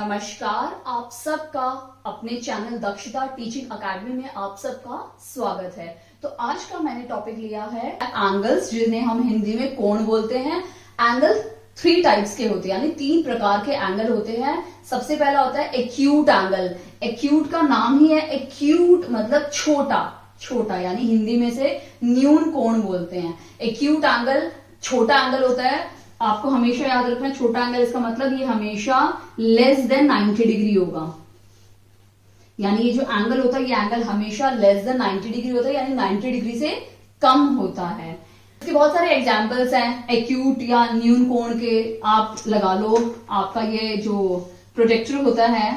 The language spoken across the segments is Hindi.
नमस्कार, आप सबका अपने चैनल दक्षता टीचिंग एकेडमी में आप सबका स्वागत है। तो आज का मैंने टॉपिक लिया है एंगल्स, जिन्हें हम हिंदी में कोण बोलते हैं। एंगल 3 टाइप्स के होते हैं, यानी 3 प्रकार के एंगल होते हैं। सबसे पहला होता है एक्यूट एंगल। एक्यूट का नाम ही है एक्यूट, मतलब छोटा छोटा, यानी हिंदी में से न्यून कोण बोलते हैं। एक्यूट एंगल छोटा एंगल होता है। आपको हमेशा याद रखना है, छोटा एंगल इसका मतलब ये हमेशा लेस देन 90 डिग्री होगा। यानी ये जो एंगल होता है, ये एंगल हमेशा लेस देन 90 डिग्री होता है, यानी 90 डिग्री से कम होता है। इसके बहुत सारे एग्जांपल्स हैं एक्यूट या न्यून कोण के। आप लगा लो, आपका ये जो प्रोटेक्टर होता है,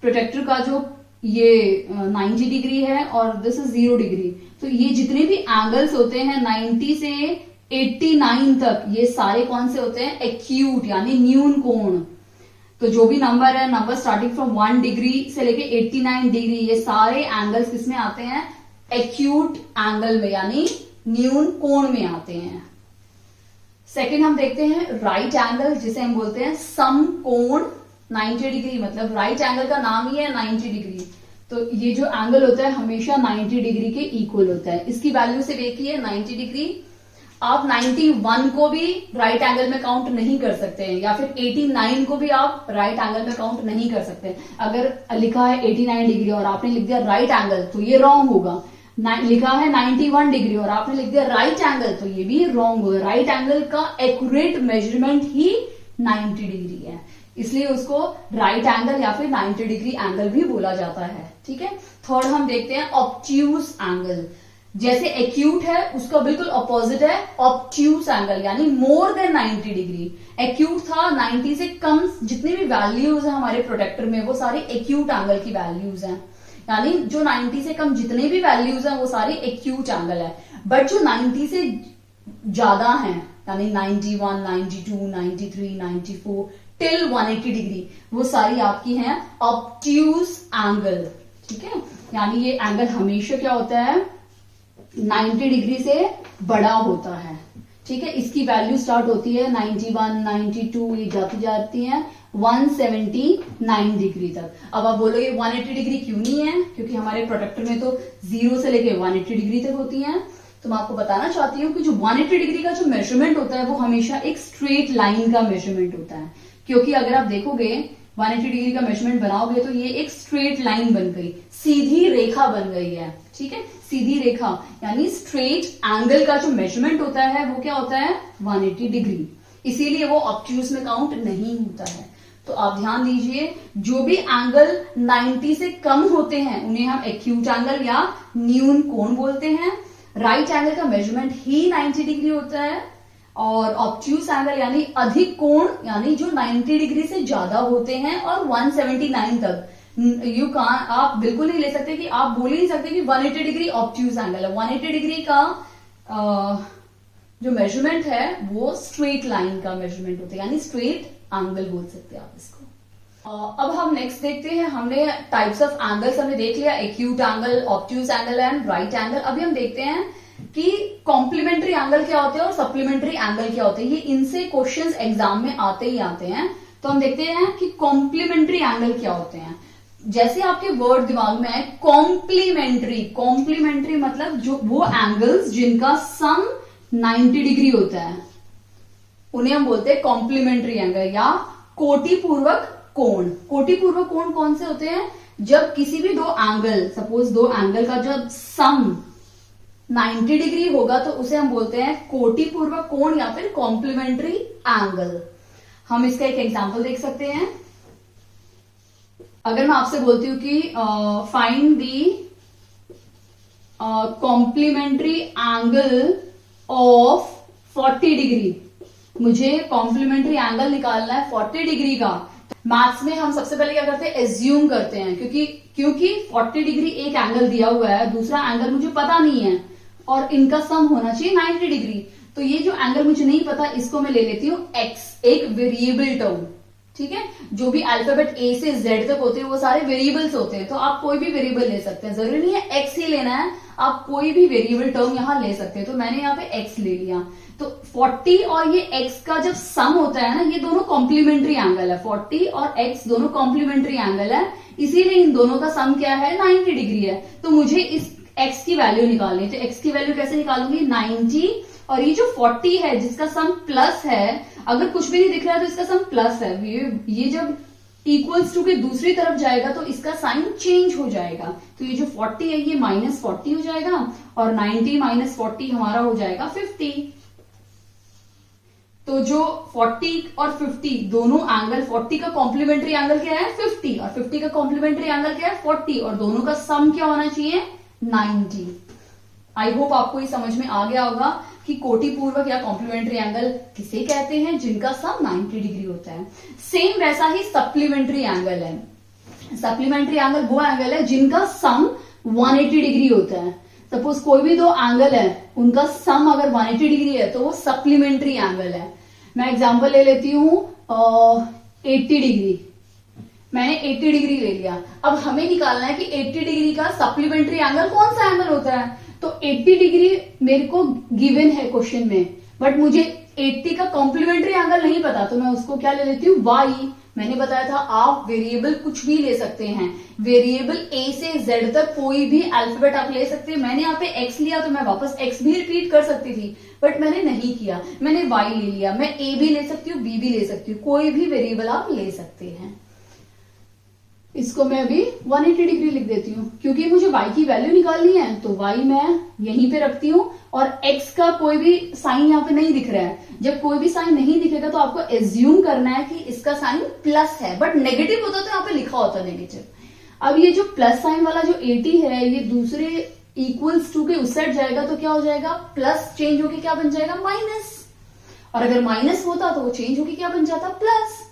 प्रोटेक्टर का जो ये 90 डिग्री है और दिस इज 0 डिग्री। तो ये जितने भी एंगल्स होते हैं 90 से 89 तक, ये सारे कौन से होते हैं? एक्यूट, यानी न्यून कोण। तो जो भी नंबर है, नंबर स्टार्टिंग फ्रॉम 1 डिग्री से लेके 89 डिग्री, ये सारे एंगल्स किसमें आते हैं? एक्यूट एंगल में, यानी न्यून कोण में आते हैं। सेकंड हम देखते हैं राइट एंगल, जिसे हम बोलते हैं समकोण 90 डिग्री। मतलब राइट एंगल का नाम ही है 90 डिग्री। तो ये जो एंगल होता है हमेशा 90 डिग्री के इक्वल होता है। इसकी वैल्यू सिर्फ एक ही है, 90 डिग्री। आप 91 को भी राइट एंगल में काउंट नहीं कर सकते हैं, या फिर 89 को भी आप राइट एंगल में काउंट नहीं कर सकते। अगर लिखा है 89 डिग्री और आपने लिख दिया राइट एंगल, तो ये रॉन्ग होगा। लिखा है 91 डिग्री और आपने लिख दिया राइट एंगल, तो ये भी रॉन्ग होगा। राइट एंगल का एक्यूरेट मेजरमेंट ही 90 डिग्री है, इसलिए उसको राइट एंगल या फिर 90 डिग्री एंगल भी बोला जाता है। ठीक है। थर्ड हम देखते हैं ऑब्ट्यूज एंगल। जैसे एक्यूट है, उसका बिल्कुल अपोजिट है ऑब्ट्यूज एंगल, यानी मोर देन 90 डिग्री। एक्यूट था 90 से कम, जितनी भी वैल्यूज है हमारे प्रोटेक्टर में वो सारी एक्यूट एंगल की वैल्यूज हैं। यानी जो 90 से कम जितने भी वैल्यूज हैं वो सारी एक्यूट एंगल है। बट जो 90 से ज्यादा है, यानी 91, 92, 93, 94 टिल 180 डिग्री, वो सारी आपकी हैं ऑब्ट्यूज एंगल। ठीक है। यानी ये एंगल हमेशा क्या होता है? 90 डिग्री से बड़ा होता है। ठीक है। इसकी वैल्यू स्टार्ट होती है 91, 92, ये जाती जाती है 179 डिग्री तक। अब आप बोलोगे 180 डिग्री क्यों नहीं है? क्योंकि हमारे प्रोटेक्टर में तो 0 से लेके 180 डिग्री तक होती है। तो मैं आपको बताना चाहती हूँ कि जो 180 डिग्री का जो मेजरमेंट होता है वो हमेशा एक स्ट्रेट लाइन का मेजरमेंट होता है। क्योंकि अगर आप देखोगे 180 डिग्री का मेजरमेंट बनाओगे तो ये एक स्ट्रेट लाइन बन गई, सीधी रेखा बन गई है। ठीक है। सीधी रेखा यानी स्ट्रेट एंगल का जो मेजरमेंट होता है वो क्या होता है? 180 डिग्री। इसीलिए वो ऑब्ट्यूज में काउंट नहीं होता है। तो आप ध्यान दीजिए, जो भी एंगल 90 से कम होते हैं उन्हें हम एक्यूट एंगल या न्यून कोण बोलते हैं। राइट एंगल का मेजरमेंट ही 90 डिग्री होता है। और ऑब्ट्यूज एंगल यानी अधिक कोण, यानी जो 90 डिग्री से ज्यादा होते हैं और 179 तक। आप बिल्कुल नहीं ले सकते कि आप बोल ही नहीं सकते कि 180 डिग्री ऑब्ट्यूज एंगल है। 180 डिग्री का जो मेजरमेंट है वो स्ट्रेट लाइन का मेजरमेंट होता है, यानी स्ट्रेट एंगल बोल सकते हैं आप इसको। अब हम नेक्स्ट देखते हैं। हमने टाइप्स ऑफ एंगल्स हमने देख लिया, acute angle, obtuse angle and right angle. अभी हम देखते हैं कि कॉम्प्लीमेंट्री एंगल क्या होते हैं और सप्लीमेंट्री एंगल क्या होते हैं। ये इनसे क्वेश्चंस एग्जाम में आते ही आते हैं। तो हम देखते हैं कि कॉम्प्लीमेंट्री एंगल क्या होते हैं। जैसे आपके वर्ड दिमाग में है कॉम्प्लीमेंट्री, कॉम्प्लीमेंट्री मतलब जो वो एंगल्स जिनका सम 90 डिग्री होता है उन्हें हम बोलते हैं कॉम्प्लीमेंट्री एंगल या कोटिपूर्वक कोण। कोटिपूर्वक कोण कौन से होते हैं? जब किसी भी दो एंगल, सपोज दो एंगल का जब सम 90 डिग्री होगा तो उसे हम बोलते हैं कोटिपूर्वक कोण या फिर कॉम्प्लीमेंट्री एंगल। हम इसका एक एग्जांपल देख सकते हैं। अगर मैं आपसे बोलती हूं कि find the complementary angle of 40 degree, मुझे कॉम्प्लीमेंट्री एंगल निकालना है 40 डिग्री का। मैथ्स में हम सबसे पहले क्या करते हैं? एज्यूम करते हैं, क्योंकि 40 डिग्री एक एंगल दिया हुआ है, दूसरा एंगल मुझे पता नहीं है और इनका सम होना चाहिए 90 डिग्री। तो ये जो एंगल मुझे नहीं पता इसको मैं ले लेती हूँ x, एक वेरिएबल टर्म। ठीक है। जो भी अल्फाबेट ए से जेड तक होते हैं वो सारे वेरिएबल्स होते हैं, तो आप कोई भी वेरिएबल ले सकते हैं, जरूरी नहीं है एक्स ही लेना है, आप कोई भी वेरिएबल टर्म यहां ले सकते हैं। तो मैंने यहाँ पे एक्स ले लिया। तो 40 और ये एक्स का जब सम होता है ना, ये दोनों कॉम्प्लीमेंट्री एंगल है, 40 और एक्स दोनों कॉम्प्लीमेंट्री एंगल है, इसीलिए इन दोनों का सम क्या है, 90 डिग्री है। तो मुझे इस एक्स की वैल्यू निकालनी है, तो एक्स की वैल्यू कैसे निकालूंगी, 90, और ये जो 40 है जिसका सम प्लस है, अगर कुछ भी नहीं दिख रहा है तो इसका सम प्लस है, ये जब इक्वल्स टू के दूसरी तरफ जाएगा तो इसका साइन चेंज हो जाएगा। तो ये जो 40 है ये -40 हो जाएगा, और 90 - 40 हमारा हो जाएगा 50। तो जो 40 और 50 दोनों एंगल, 40 का कॉम्प्लीमेंट्री एंगल क्या है 50, और 50 का कॉम्प्लीमेंट्री एंगल क्या है 40, और दोनों का सम क्या होना चाहिए 90। आई होप आपको ये समझ में आ गया होगा कि कोटिपूर्वक या कॉम्प्लीमेंट्री एंगल किसे कहते हैं, जिनका सम 90 डिग्री होता है। सेम वैसा ही सप्लीमेंट्री एंगल है। सप्लीमेंट्री एंगल वो एंगल है जिनका सम 180 डिग्री होता है। सपोज कोई भी दो एंगल है, उनका सम अगर 180 डिग्री है तो वो सप्लीमेंट्री एंगल है। मैं एग्जांपल ले लेती हूं 80 डिग्री, मैंने 80 डिग्री ले लिया। अब हमें निकालना है कि 80 डिग्री का सप्लीमेंट्री एंगल कौन सा एंगल होता है। तो 80 डिग्री मेरे को गिवन है क्वेश्चन में, बट मुझे 80 का कॉम्प्लीमेंट्री एंगल नहीं पता, तो मैं उसको क्या ले लेती हूँ, y। मैंने बताया था आप वेरिएबल कुछ भी ले सकते हैं, वेरिएबल a से z तक कोई भी अल्फाबेट आप ले सकते हैं। मैंने यहाँ पे x लिया तो मैं वापस x भी रिपीट कर सकती थी, बट मैंने नहीं किया, मैंने y ले लिया। मैं a भी ले सकती हूँ, b भी ले सकती हूँ, कोई भी वेरिएबल आप ले सकते हैं। इसको मैं अभी 180 डिग्री लिख देती हूँ, क्योंकि मुझे y की वैल्यू निकालनी है, तो y मैं यहीं पे रखती हूँ, और x का कोई भी साइन यहाँ पे नहीं दिख रहा है। जब कोई भी साइन नहीं दिखेगा तो आपको एज्यूम करना है कि इसका साइन प्लस है, बट नेगेटिव होता तो यहाँ पे लिखा होता नेगेटिव। अब ये जो प्लस साइन वाला जो 80 है, ये दूसरे इक्वल्स टू के उस साइड जाएगा तो क्या हो जाएगा, प्लस चेंज होके क्या बन जाएगा, माइनस, और अगर माइनस होता तो वो चेंज होके क्या बन जाता, प्लस।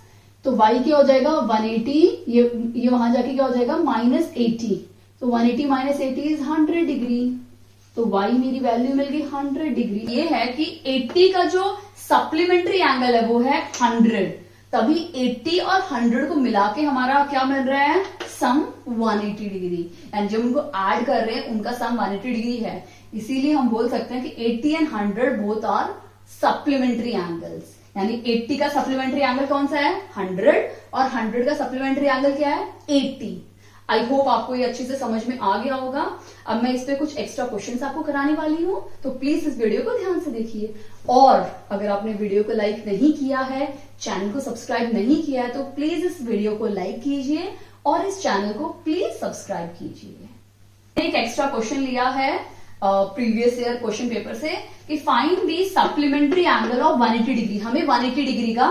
तो y क्या हो जाएगा 180, ये वहां जाके क्या हो जाएगा -80, तो 180 - 80 इज 100 डिग्री। तो y मेरी वैल्यू मिल गई 100 डिग्री। ये है कि 80 का जो सप्लीमेंट्री एंगल है वो है 100, तभी 80 और 100 को मिला के हमारा क्या मिल रहा है, सम 180 डिग्री। एंड जब उनको ऐड कर रहे हैं उनका सम 180 डिग्री है, इसीलिए हम बोल सकते हैं कि 80 and 100 both are supplementary angles. यानी 80 का सप्लीमेंट्री एंगल कौन सा है 100, और 100 का सप्लीमेंट्री एंगल क्या है 80। आई होप आपको ये अच्छे से समझ में आ गया होगा। अब मैं इस पे कुछ एक्स्ट्रा क्वेश्चंस आपको कराने वाली हूँ, तो प्लीज इस वीडियो को ध्यान से देखिए। और अगर आपने वीडियो को लाइक नहीं किया है, चैनल को सब्सक्राइब नहीं किया है, तो प्लीज इस वीडियो को लाइक कीजिए और इस चैनल को प्लीज सब्सक्राइब कीजिए। एक एक्स्ट्रा क्वेश्चन लिया है प्रीवियस ईयर क्वेश्चन पेपर से कि find the supplementary angle of 180 degree. हमें 180 डिग्री का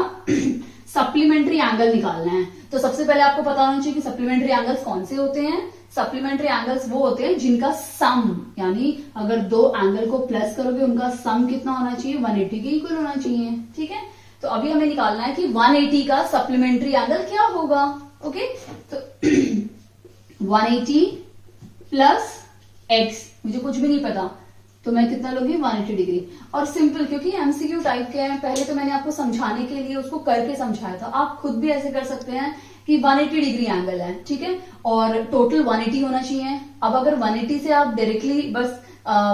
सप्लीमेंट्री एंगल निकालना है। तो सबसे पहले आपको पता होना चाहिए कि सप्लीमेंट्री एंगल्स कौन से होते हैं। सप्लीमेंट्री एंगल्स वो होते हैं जिनका सम, यानी अगर दो एंगल को प्लस करोगे उनका सम कितना होना चाहिए, 180 के इक्वल होना चाहिए। ठीक है, तो अभी हमें निकालना है कि 180 का सप्लीमेंट्री एंगल क्या होगा। ओके, तो 180 प्लस x, मुझे कुछ भी नहीं पता, तो मैं कितना लूंगी 180 डिग्री। और सिंपल, क्योंकि एमसीक्यू टाइप के हैं, पहले तो मैंने आपको समझाने के लिए उसको करके समझाया था, आप खुद भी ऐसे कर सकते हैं कि 180 डिग्री एंगल है, ठीक है, और टोटल 180 होना चाहिए। अब अगर 180 से आप डायरेक्टली बस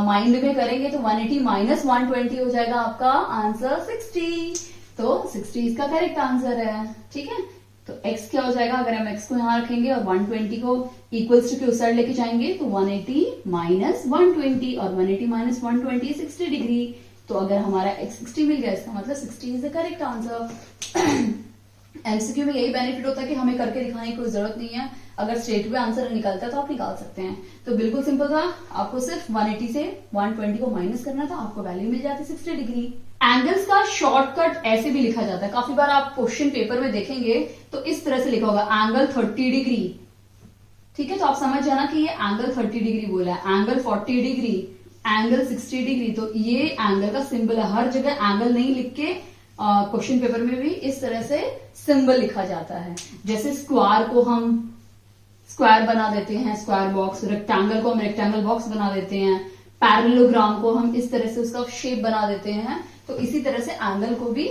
माइंड में करेंगे तो 180 - 120 हो जाएगा आपका आंसर 60। तो 60 इसका करेक्ट आंसर है। ठीक है, तो x क्या हो जाएगा, अगर हम x को यहां रखेंगे और 120 को इक्वल्स टू के उस साइड लेके जाएंगे तो 180 - 120, और 180 - 120 60 डिग्री। तो अगर हमारा x 60 मिल गया, इसका मतलब 60 is the correct answer. MCQ में यही बेनिफिट होता है कि हमें करके दिखाने की कोई जरूरत नहीं है, अगर स्ट्रेट वे आंसर निकलता है तो आप निकाल सकते हैं। तो बिल्कुल सिंपल था, आपको सिर्फ 180 से 120 को माइनस करना था, आपको वैल्यू मिल जाती 60 डिग्री। एंगल्स का शॉर्टकट ऐसे भी लिखा जाता है, काफी बार आप क्वेश्चन पेपर में देखेंगे तो इस तरह से लिखा होगा एंगल 30 डिग्री। ठीक है, तो आप समझ जाना कि ये एंगल 30 डिग्री बोला है, एंगल 40 डिग्री, एंगल 60 डिग्री। तो ये एंगल का सिंबल है, हर जगह एंगल नहीं लिख के क्वेश्चन पेपर में भी इस तरह से सिंबल लिखा जाता है। जैसे स्क्वायर को हम स्क्वायर बना देते हैं, स्क्वायर बॉक्स, रेक्टेंगल को हम रेक्टेंगल बॉक्स बना देते हैं, पैरेललोग्राम को हम इस तरह से उसका शेप बना देते हैं। तो इसी तरह से एंगल को भी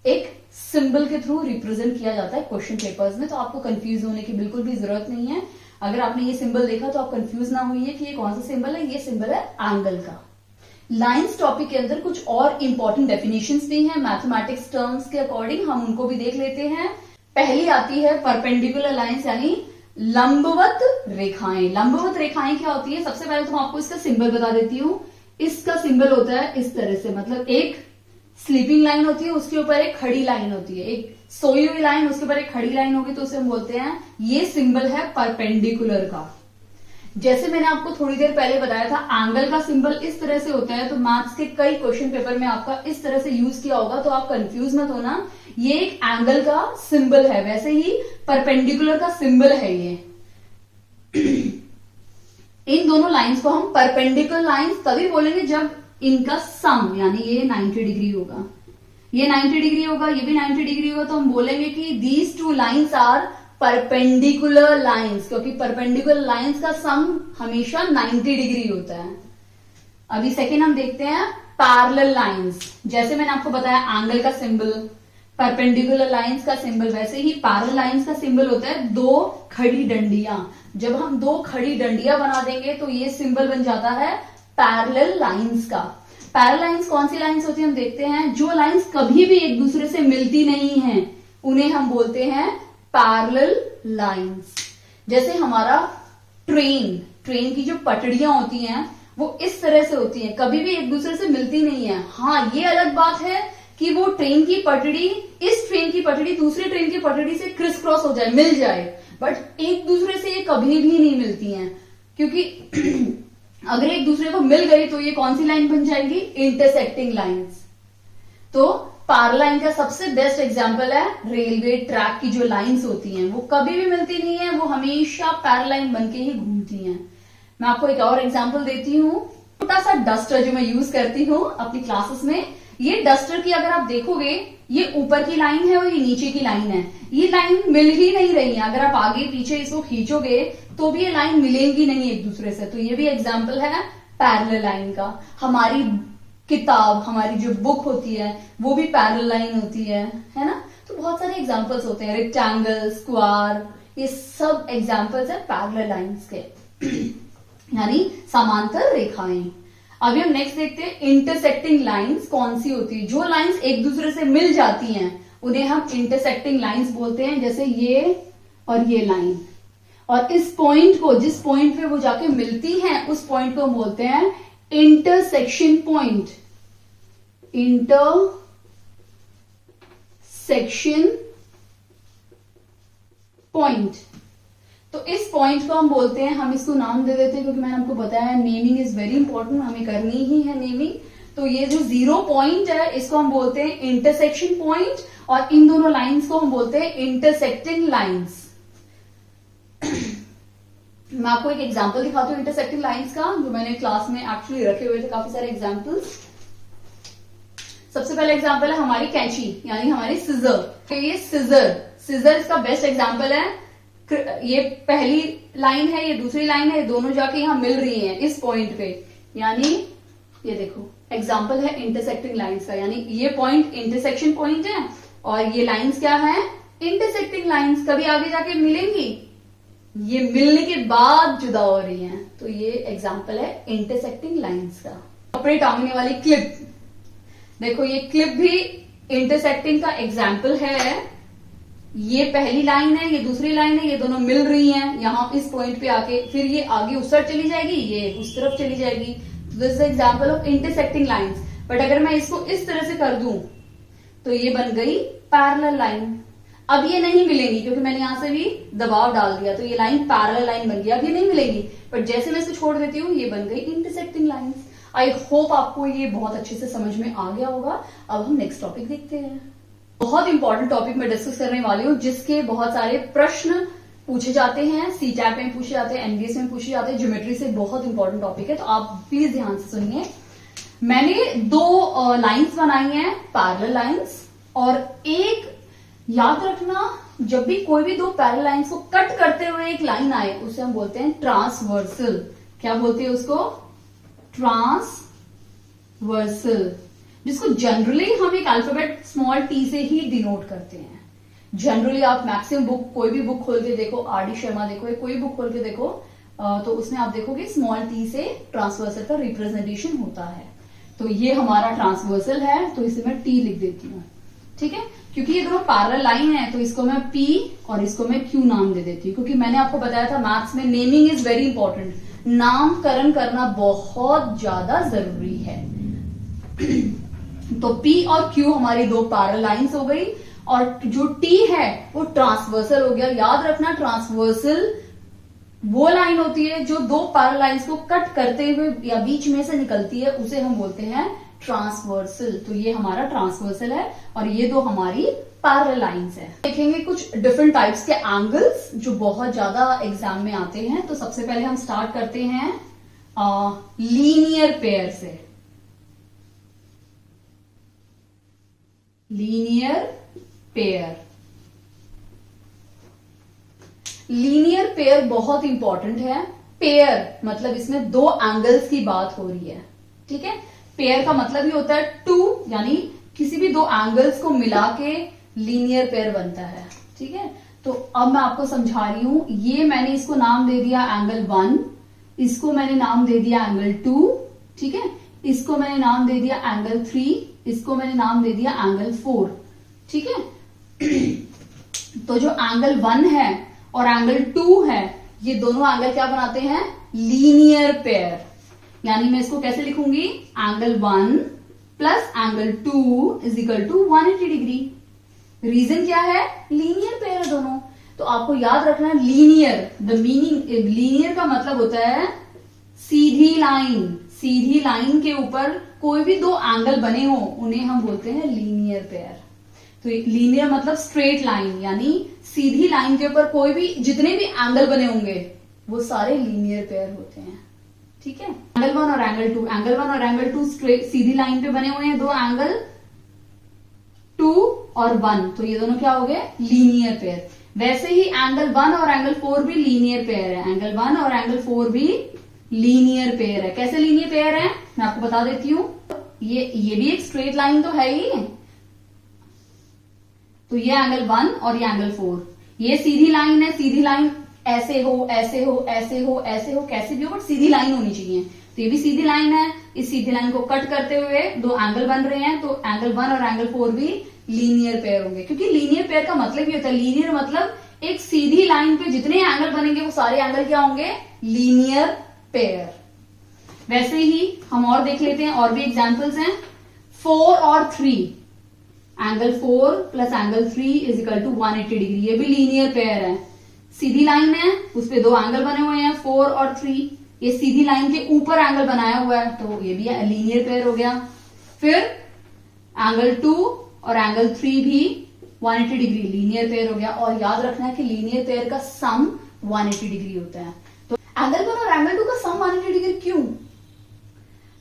एक सिंबल के थ्रू रिप्रेजेंट किया जाता है क्वेश्चन पेपर्स में। तो आपको कंफ्यूज होने की बिल्कुल भी जरूरत नहीं है। अगर आपने ये सिंबल देखा तो आप कंफ्यूज ना होइए कि ये कौन सा सिंबल है। ये सिंबल है एंगल का। लाइंस टॉपिक के अंदर कुछ और इंपॉर्टेंट डेफिनेशंस भी हैं मैथमेटिक्स टर्म्स के अकॉर्डिंग, हम उनको भी देख लेते हैं। पहली आती है परपेंडिकुलर लाइंस यानी लंबवत रेखाएं। लंबवत रेखाएं क्या होती है? सबसे पहले तो मैं आपको इसका सिंबल बता देती हूं। इसका सिंबल होता है इस तरह से, मतलब एक स्लीपिंग लाइन होती है, उसके ऊपर एक खड़ी लाइन होती है, एक सोई हुई लाइन, उसके ऊपर एक खड़ी लाइन होगी, तो उसे हम बोलते हैं, ये सिंबल है परपेंडिकुलर का। जैसे मैंने आपको थोड़ी देर पहले बताया था एंगल का सिंबल इस तरह से होता है, तो मैथ्स के कई क्वेश्चन पेपर में आपका इस तरह से यूज किया होगा, तो आप कंफ्यूज मत होना। ये एक एंगल का सिंबल है, वैसे ही परपेंडिकुलर का सिंबल है ये। इन दोनों लाइंस को हम परपेंडिकुलर लाइंस तभी बोलेंगे जब इनका सम, यानी ये 90 डिग्री होगा, ये 90 डिग्री होगा, ये भी 90 डिग्री होगा, तो हम बोलेंगे कि these two lines are perpendicular lines, क्योंकि परपेंडिकुलर लाइंस का सम हमेशा 90 डिग्री होता है। अभी सेकेंड हम देखते हैं पैरेलल लाइंस। जैसे मैंने आपको बताया एंगल का सिंबल, परपेंडिकुलर लाइंस का सिंबल, वैसे ही पैरेलल लाइंस का सिंबल होता है दो खड़ी डंडियां। जब हम दो खड़ी डंडियां बना देंगे तो ये सिंबल बन जाता है पैरेलल लाइंस का। पैरेलल लाइंस कौन सी लाइंस होती है हम देखते हैं। जो लाइंस कभी भी एक दूसरे से मिलती नहीं है उन्हें हम बोलते हैं पैरेलल लाइंस। जैसे हमारा ट्रेन की जो पटड़ियां होती हैं वो इस तरह से होती हैं, कभी भी एक दूसरे से मिलती नहीं है। हाँ, ये अलग बात है कि वो ट्रेन की पटड़ी, इस ट्रेन की पटड़ी दूसरे ट्रेन की पटड़ी से क्रिस क्रॉस हो जाए, मिल जाए, बट एक दूसरे से ये कभी भी नहीं मिलती हैं, क्योंकि अगर एक दूसरे को मिल गई तो ये कौन सी लाइन बन जाएगी? Intersecting lines. तो पैरेलल लाइन का सबसे बेस्ट एग्जांपल है रेलवे ट्रैक की जो लाइंस होती हैं, वो कभी भी मिलती नहीं है, वो हमेशा पैरेलल लाइन बनके ही घूमती हैं। मैं आपको एक और एग्जांपल देती हूँ। छोटा सा डस्टर जो मैं यूज करती हूँ अपनी क्लासेस में, ये डस्टर की अगर आप देखोगे, ये ऊपर की लाइन है और ये नीचे की लाइन है, ये लाइन मिल ही नहीं रही है। अगर आप आगे पीछे इसको खींचोगे तो भी ये लाइन मिलेंगी नहीं एक दूसरे से। तो ये भी एग्जाम्पल है पैरेलल लाइन का। हमारी किताब, हमारी जो बुक होती है वो भी पैरेलल लाइन होती है ना। तो बहुत सारे एग्जाम्पल्स होते हैं, रेक्टेंगल, स्क्वायर, ये सब एग्जाम्पल्स है पैरेलल लाइंस के, यानी समांतर रेखाएं। अभी हम नेक्स्ट देखते हैं इंटरसेक्टिंग लाइंस कौन सी होती है। जो लाइंस एक दूसरे से मिल जाती हैं उन्हें हम इंटरसेक्टिंग लाइंस बोलते हैं। जैसे ये और ये लाइन, और इस पॉइंट को, जिस पॉइंट पे वो जाके मिलती हैं, उस पॉइंट को हम बोलते हैं इंटरसेक्शन पॉइंट। Intersection point. तो इस पॉइंट को हम बोलते हैं, हम इसको नाम दे देते हैं क्योंकि मैंने आपको बताया नेमिंग इज वेरी इंपॉर्टेंट, हमें करनी ही है नेमिंग। तो ये जो 0 पॉइंट है इसको हम बोलते हैं इंटरसेक्शन पॉइंट, और इन दोनों लाइंस को हम बोलते हैं इंटरसेक्टिंग लाइंस। मैं आपको एक एग्जांपल दिखाती हूँ इंटरसेक्टिंग लाइंस का, जो मैंने क्लास में एक्चुअली रखे हुए थे काफी सारे एग्जांपल्स। सबसे पहला एग्जांपल है हमारी कैंची, यानी हमारी सिजर। तो ये सिजर इसका बेस्ट एग्जांपल है। ये पहली लाइन है, ये दूसरी लाइन है, ये दोनों जाके यहां मिल रही हैं इस पॉइंट पे, यानी ये देखो एग्जांपल है इंटरसेक्टिंग लाइंस का। यानी ये पॉइंट इंटरसेक्शन पॉइंट है और ये लाइंस क्या है? Intersecting lines. कभी आगे जाके मिलेंगी, ये मिलने के बाद जुदा हो रही हैं। तो ये एग्जांपल है इंटरसेक्टिंग लाइंस का। कपड़े टांगने वाली क्लिप, देखो ये क्लिप भी इंटरसेक्टिंग का एग्जांपल है। ये पहली लाइन है, ये दूसरी लाइन है, ये दोनों मिल रही हैं यहां इस पॉइंट पे आके, फिर ये आगे उस तरफ चली जाएगी, ये उस तरफ चली जाएगी। This is example of intersecting lines. But अगर मैं इसको इस तरह से कर दूं तो ये बन गई पैरेलल लाइन। अब ये नहीं मिलेंगी क्योंकि मैंने यहां से भी दबाव डाल दिया, तो ये लाइन पैरेलल लाइन बन गई। अब ये नहीं मिलेगी, बट जैसे मैं इसको छोड़ देती हूँ ये बन गई इंटरसेक्टिंग लाइंस। आई होप आपको ये बहुत अच्छे से समझ में आ गया होगा। अब हम नेक्स्ट टॉपिक देखते हैं। बहुत इंपॉर्टेंट टॉपिक मैं डिस्कस करने वाली हूँ, जिसके बहुत सारे प्रश्न पूछे जाते हैं, सीटैट में पूछे जाते हैं, एमबीएस में पूछे जाते हैं, ज्योमेट्री से बहुत इंपॉर्टेंट टॉपिक है, तो आप प्लीज ध्यान से सुनिए। मैंने 2 लाइंस बनाई हैं, पैरेलल लाइंस, और एक याद रखना, जब भी कोई भी 2 पैरेलल लाइंस को कट करते हुए एक लाइन आए उसे हम बोलते हैं ट्रांसवर्सल। क्या बोलते हैं उसको? ट्रांसवर्सल। जिसको जनरली हम एक अल्फाबेट स्मॉल टी से ही डिनोट करते हैं। जनरली आप मैक्सिमम बुक, कोई भी बुक खोल के देखो, आर डी शर्मा देखो या कोई बुक खोल के देखो, तो उसमें आप देखोगे स्मॉल टी से ट्रांसवर्सल का रिप्रेजेंटेशन होता है। तो ये हमारा ट्रांसवर्सल है, तो इसे मैं टी लिख देती हूँ, ठीक है। क्योंकि ये दोनों पैरेलल लाइन है तो इसको मैं पी और इसको मैं क्यू नाम दे देती हूँ, क्योंकि मैंने आपको बताया था मैथ्स में नेमिंग इज वेरी इंपॉर्टेंट, नामकरण करना बहुत ज्यादा जरूरी है। तो पी और क्यू हमारी दो पैरेलल लाइंस हो गई, और जो टी है वो ट्रांसवर्सल हो गया। याद रखना, ट्रांसवर्सल वो लाइन होती है जो दो पैरेलल लाइंस को कट करते हुए या बीच में से निकलती है, उसे हम बोलते हैं ट्रांसवर्सल। तो ये हमारा ट्रांसवर्सल है और ये दो हमारी पैरेलल लाइंस है। देखेंगे कुछ डिफरेंट टाइप्स के एंगल्स जो बहुत ज्यादा एग्जाम में आते हैं। तो सबसे पहले हम स्टार्ट करते हैं लीनियर पेयर से। लीनियर पेयर, लीनियर पेयर बहुत इंपॉर्टेंट है। पेयर मतलब इसमें दो एंगल्स की बात हो रही है, ठीक है। पेयर का मतलब ही होता है टू, यानी किसी भी दो एंगल्स को मिला के लीनियर पेयर बनता है, ठीक है। तो अब मैं आपको समझा रही हूं, ये मैंने इसको नाम दे दिया एंगल 1, इसको मैंने नाम दे दिया एंगल 2, ठीक है। इसको मैंने नाम दे दिया एंगल 3, इसको मैंने नाम दे दिया एंगल 4, ठीक है। तो जो एंगल 1 है और एंगल 2 है, ये दोनों एंगल क्या बनाते हैं? Linear pair. यानी मैं इसको कैसे लिखूंगी? Angle 1 plus angle 2 is equal to 180 degree. Reason क्या है? लीनियर पेयर है दोनों। तो आपको याद रखना है लीनियर, द मीनिंग, लीनियर का मतलब होता है सीधी लाइन। सीधी लाइन के ऊपर कोई भी दो एंगल बने हो उन्हें हम बोलते हैं लीनियर पेयर। तो लीनियर मतलब स्ट्रेट लाइन, यानी सीधी लाइन के ऊपर कोई भी जितने भी एंगल बने होंगे वो सारे लीनियर पेयर होते हैं, ठीक है। एंगल 1 और एंगल 2, एंगल 1 और एंगल 2 स्ट्रेट सीधी लाइन पे बने हुए हैं, दो एंगल 2 और 1, तो ये दोनों क्या हो गए? Linear pair. वैसे ही एंगल 1 और एंगल 4 भी लीनियर पेयर है। एंगल 1 और एंगल 4 भी लीनियर पेयर है। कैसे लीनियर पेयर है मैं आपको बता देती हूं। ये भी एक स्ट्रेट लाइन तो है ही, तो ये एंगल 1 और ये एंगल 4, ये सीधी लाइन है। सीधी लाइन ऐसे हो, ऐसे हो, ऐसे हो, ऐसे हो, कैसे भी हो, बट सीधी लाइन होनी चाहिए। तो ये भी सीधी लाइन है। इस सीधी लाइन को कट करते हुए दो एंगल बन रहे हैं, तो एंगल 1 और एंगल 4 भी लीनियर पेयर होंगे। क्योंकि लीनियर पेयर का मतलब ये होता है, लीनियर मतलब एक सीधी लाइन पे जितने एंगल बनेंगे वो सारे एंगल क्या होंगे? Linear pair. वैसे ही हम और देख लेते हैं, और भी एग्जाम्पल्स हैं। 4 और 3, angle 4 plus angle 3 is equal to 180 degree, ये भी लीनियर पेयर है। सीधी लाइन है, उस पे दो एंगल बने हुए हैं 4 और 3, ये सीधी लाइन के ऊपर एंगल बनाया हुआ है, तो ये भी लीनियर पेयर हो गया। फिर एंगल 2 और एंगल 3 भी 180 डिग्री, लीनियर पेयर हो गया। और याद रखना है कि लीनियर पेयर का सम 180 डिग्री होता है। तो एंगल 1 और एंगल 2 का सम 180 डिग्री क्यों?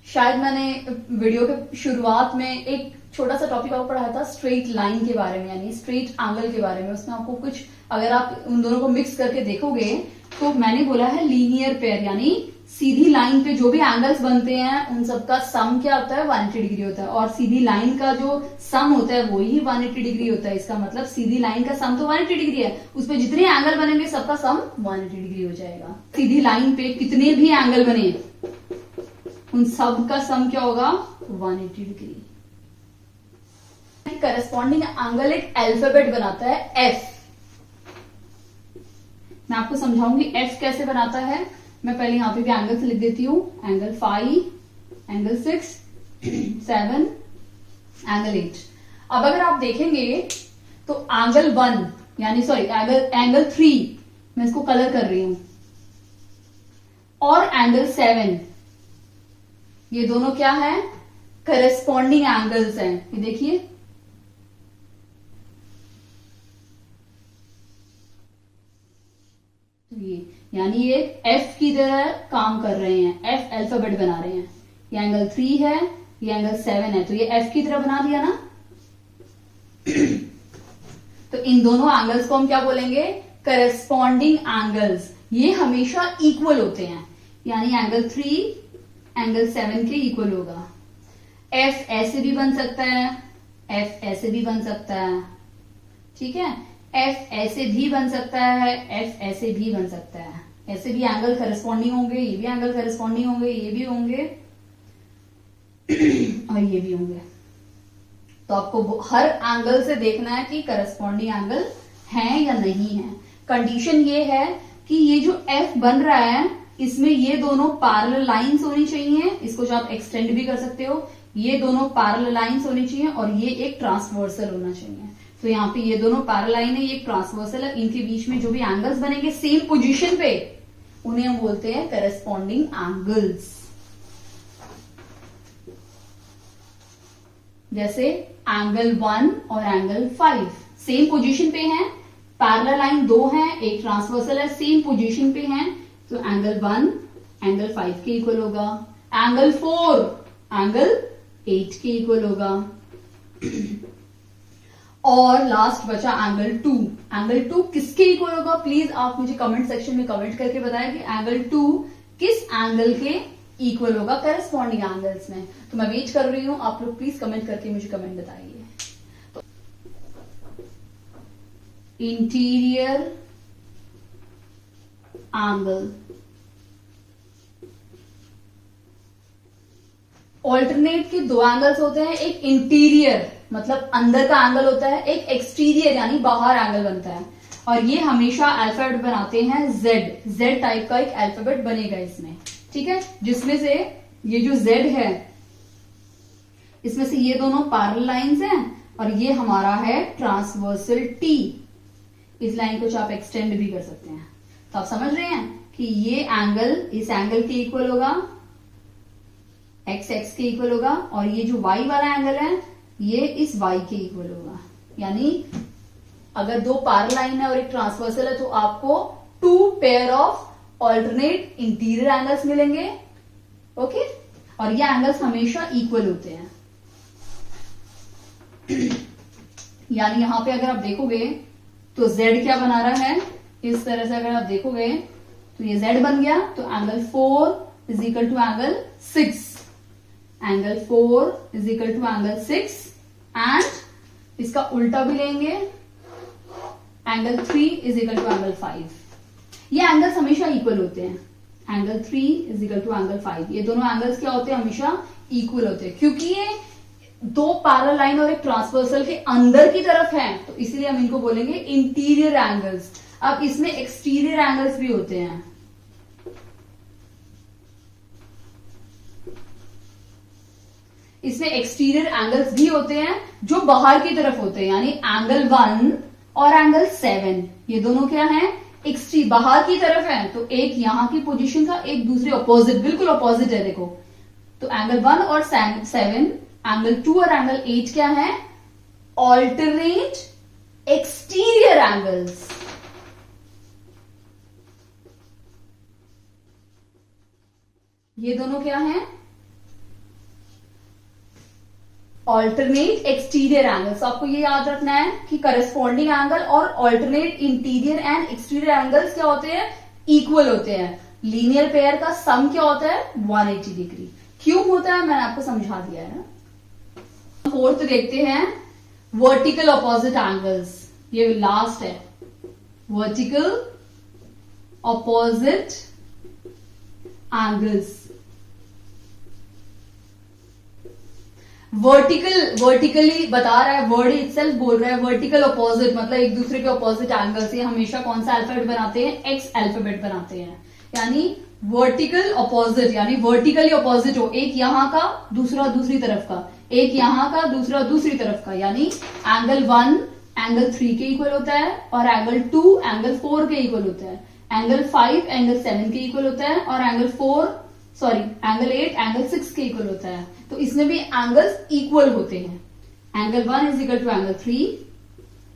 शायद मैंने वीडियो के शुरुआत में एक छोटा सा टॉपिक आपको पढ़ाया था स्ट्रेट लाइन के बारे में, यानी स्ट्रेट एंगल के बारे में। उसमें आपको कुछ, अगर आप उन दोनों को मिक्स करके देखोगे तो मैंने बोला है लीनियर पेयर, यानी सीधी लाइन पे जो भी एंगल्स बनते हैं उन सबका सम क्या होता है? 180 डिग्री होता है। और सीधी लाइन का जो सम होता है वो ही 180 डिग्री होता है। इसका मतलब सीधी लाइन का सम तो 180 डिग्री है, उसपे जितने एंगल बनेंगे सबका सम 180 डिग्री हो जाएगा। सीधी लाइन पे कितने भी एंगल बने उन सब का सम क्या होगा? 180 डिग्री। करस्पॉन्डिंग एंगल एक अल्फाबेट बनाता है एफ। मैं आपको समझाऊंगी एफ कैसे बनाता है। मैं पहले यहां पे भी एंगल से लिख देती हूं, एंगल 5, एंगल 6, 7, एंगल 8। अब अगर आप देखेंगे तो एंगल 1 यानी सॉरी एंगल 3, मैं इसको कलर कर रही हूं, और एंगल 7, ये दोनों क्या है? करस्पॉन्डिंग एंगल्स हैं। ये देखिए, ये यानी ये एफ की तरह काम कर रहे हैं, एफ अल्फाबेट बना रहे हैं। ये एंगल 3 है, ये एंगल 7 है, तो ये एफ की तरह बना दिया ना। तो इन दोनों एंगल्स को हम क्या बोलेंगे? Corresponding angles. ये हमेशा इक्वल होते हैं, यानी एंगल 3 एंगल 7 के इक्वल होगा। एफ ऐसे भी बन सकता है, एफ ऐसे भी बन सकता है, ठीक है, एफ ऐसे भी बन सकता है, एफ ऐसे भी बन सकता है। ऐसे भी एंगल करस्पॉन्डिंग होंगे, ये भी एंगल करस्पॉन्डिंग होंगे, ये भी होंगे और ये भी होंगे। तो आपको हर एंगल से देखना है कि करस्पॉन्डिंग एंगल है या नहीं है। कंडीशन ये है कि ये जो एफ बन रहा है इसमें ये दोनों पैरेलल लाइंस होनी चाहिए, इसको जो आप एक्सटेंड भी कर सकते हो, ये दोनों पैरेलल लाइंस होनी चाहिए और ये एक ट्रांसवर्सल होना चाहिए। तो यहाँ पे ये दोनों पैरेलल लाइन है, ये एक ट्रांसवर्सल है, इनके बीच में जो भी एंगल्स बनेंगे सेम पोजीशन पे उन्हें हम बोलते हैं करस्पॉन्डिंग एंगल्स। जैसे एंगल 1 और एंगल 5 सेम पोजीशन पे हैं, पैरेलल लाइन 2 है, एक ट्रांसवर्सल है, सेम पोजीशन पे हैं, तो एंगल 1 एंगल 5 के इक्वल होगा, एंगल 4 एंगल 8 के इक्वल होगा। और लास्ट बचा एंगल 2। एंगल 2 किसके इक्वल होगा? प्लीज आप मुझे कमेंट सेक्शन में कमेंट करके बताएं कि एंगल 2 किस एंगल के इक्वल होगा करस्पॉन्डिंग एंगल्स में। तो मैं वेट कर रही हूं, आप लोग प्लीज कमेंट करके मुझे कमेंट बताइए। तो इंटीरियर एंगल, ऑल्टरनेट के दो एंगल्स होते हैं, एक इंटीरियर मतलब अंदर का एंगल होता है, एक एक्सटीरियर यानी बाहर एंगल बनता है, और ये हमेशा अल्फाबेट बनाते हैं जेड। जेड टाइप का एक अल्फाबेट बनेगा इसमें, ठीक है, जिसमें से ये जो जेड है इसमें से ये दोनों पैरेलल लाइंस हैं और ये हमारा है ट्रांसवर्सल टी। इस लाइन को आप एक्सटेंड भी कर सकते हैं। तो आप समझ रहे हैं कि ये एंगल इस एंगल के इक्वल होगा, एक्स एक्स के इक्वल होगा, और ये जो वाई वाला एंगल है ये इस वाई के इक्वल होगा। यानी अगर दो पैरेलल लाइन है और एक ट्रांसवर्सल है तो आपको 2 pair of alternate interior angles मिलेंगे, ओके, और ये एंगल्स हमेशा इक्वल होते हैं। यानी यहां पे अगर आप देखोगे तो z क्या बना रहा है, इस तरह से अगर आप देखोगे तो ये z बन गया, तो angle 4 is equal to angle 6, angle 4 is equal to angle 6, and इसका उल्टा भी लेंगे, angle 3 is equal to angle 5। ये एंगल्स हमेशा इक्वल होते हैं, angle 3 is equal to angle 5। ये दोनों एंगल्स क्या होते हैं? हमेशा इक्वल होते हैं, क्योंकि ये दो पैरेलल लाइन और एक ट्रांसवर्सल के अंदर की तरफ है, तो इसलिए हम इनको बोलेंगे इंटीरियर एंगल्स। अब इसमें एक्सटीरियर एंगल्स भी होते हैं। इसमें एक्सटीरियर एंगल्स भी होते हैं जो बाहर की तरफ होते हैं, यानी एंगल 1 और एंगल 7 ये दोनों क्या हैं? बाहर की तरफ है। तो एक यहां की पोजीशन का, एक दूसरे ऑपोजिट, बिल्कुल ऑपोजिट है। देखो, तो एंगल 1 और 7, एंगल 2 और एंगल 8 क्या है? Alternate exterior angles. ये दोनों क्या हैं? Alternate exterior angles. आपको ये याद रखना है कि करस्पॉन्डिंग एंगल और alternate interior and exterior angles क्या होते हैं? इक्वल होते हैं। लीनियर पेयर का सम क्या होता है? 180 डिग्री। क्यों होता है मैंने आपको समझा दिया है। फोर्थ देखते हैं, वर्टिकल ऑपोजिट एंगल्स। ये लास्ट है, वर्टिकल ऑपोजिट एंगल्स। वर्टिकली बता रहा है, वर्ड इटसेल्फ बोल रहा है, वर्टिकल ऑपोजिट मतलब एक दूसरे के ऑपोजिट एंगल से हमेशा कौन सा अल्फाबेट बनाते हैं? एक्स अल्फाबेट बनाते हैं। यानी वर्टिकल ऑपोजिट, यानी वर्टिकली ऑपोजिट हो, एक यहां का दूसरा दूसरी तरफ का, एक यहां का दूसरा दूसरी तरफ का। यानी एंगल 1 एंगल 3 के इक्वल होता है, और एंगल 2 एंगल 4 के इक्वल होता है, एंगल 5 एंगल 7 के इक्वल होता है, और एंगल 8 एंगल 6 के इक्वल होता है। तो इसमें भी एंगल्स इक्वल होते हैं। Angle 1 is equal to angle 3,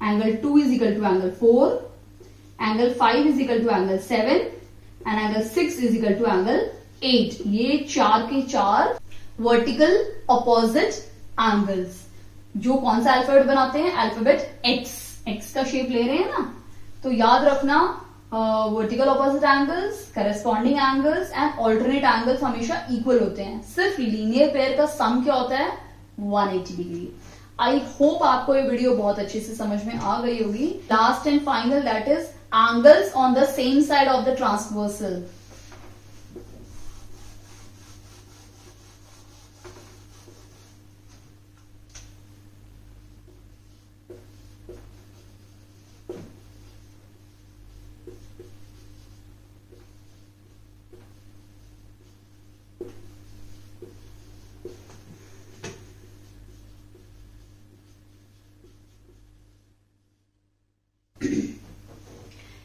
angle 2 is equal to angle 4, angle 5 is equal to angle 7 and angle 6 is equal to angle 8। ये 4 के 4 वर्टिकल ऑपोजिट एंगल्स जो कौन सा अल्फाबेट बनाते हैं? Alphabet x. एक्स का शेप ले रहे हैं ना, तो याद रखना vertical opposite angles, corresponding angles and alternate angles हमेशा इक्वल होते हैं। सिर्फ लीनियर पेयर का सम क्या होता है? 180 डिग्री। आई होप आपको ये वीडियो बहुत अच्छे से समझ में आ गई होगी। Last and final, that is angles on the same side of the transversal.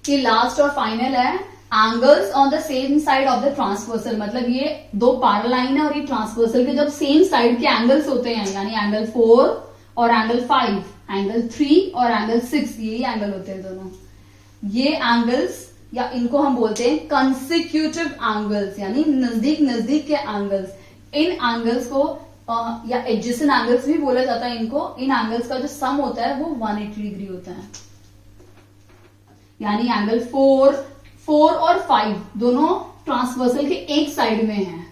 ये लास्ट और फाइनल है, angles on the same side of the transversal. मतलब ये दो पैरेलल लाइन है और ये ट्रांसवर्सल के जब सेम साइड के एंगल्स होते हैं, यानी एंगल 4 और एंगल 5, एंगल 3 और एंगल 6, यही एंगल होते हैं दोनों। ये एंगल्स या इनको हम बोलते हैं कंसेक्यूटिव एंगल्स, यानी नजदीक नजदीक के एंगल्स। इन एंगल्स को या एडजेसेंट एंगल्स भी बोला जाता है इनको। इन एंगल्स का जो सम होता है वो 180 डिग्री होता है। यानी एंगल 4 और 5 दोनों ट्रांसवर्सल के एक साइड में है।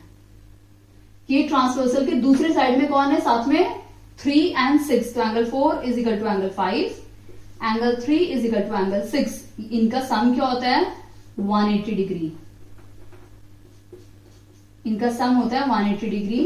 ये ट्रांसवर्सल के दूसरे साइड में कौन है? साथ में 3 एंड 6। तो angle 4 is equal to angle 5, angle 3 is equal to angle 6। इनका सम क्या होता है? 180 डिग्री। इनका सम होता है 180 degree.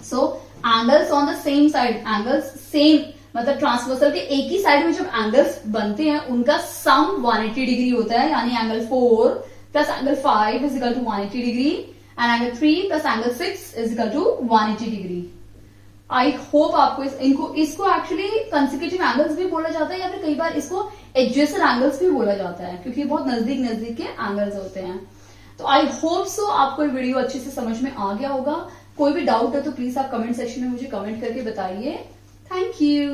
So angles on the same side, angles same मतलब ट्रांसवर्सल के एक ही साइड में जब एंगल्स बनते हैं उनका सम 180 डिग्री होता है। यानी angle 4 plus angle 5 is equal to 180 degree and angle 3 plus angle 6 is equal to 180 degree. I hope आपको इसको एक्चुअली कंसेक्यूटिव एंगल्स भी बोला जाता है या फिर कई बार इसको एडजेसेंट एंगल्स भी बोला जाता है, क्योंकि बहुत नजदीक नजदीक के एंगल्स होते हैं। तो आई होप सो आपको ये वीडियो अच्छे से समझ में आ गया होगा। कोई भी डाउट है तो प्लीज आप कमेंट सेक्शन में मुझे कमेंट करके बताइए। Thank you.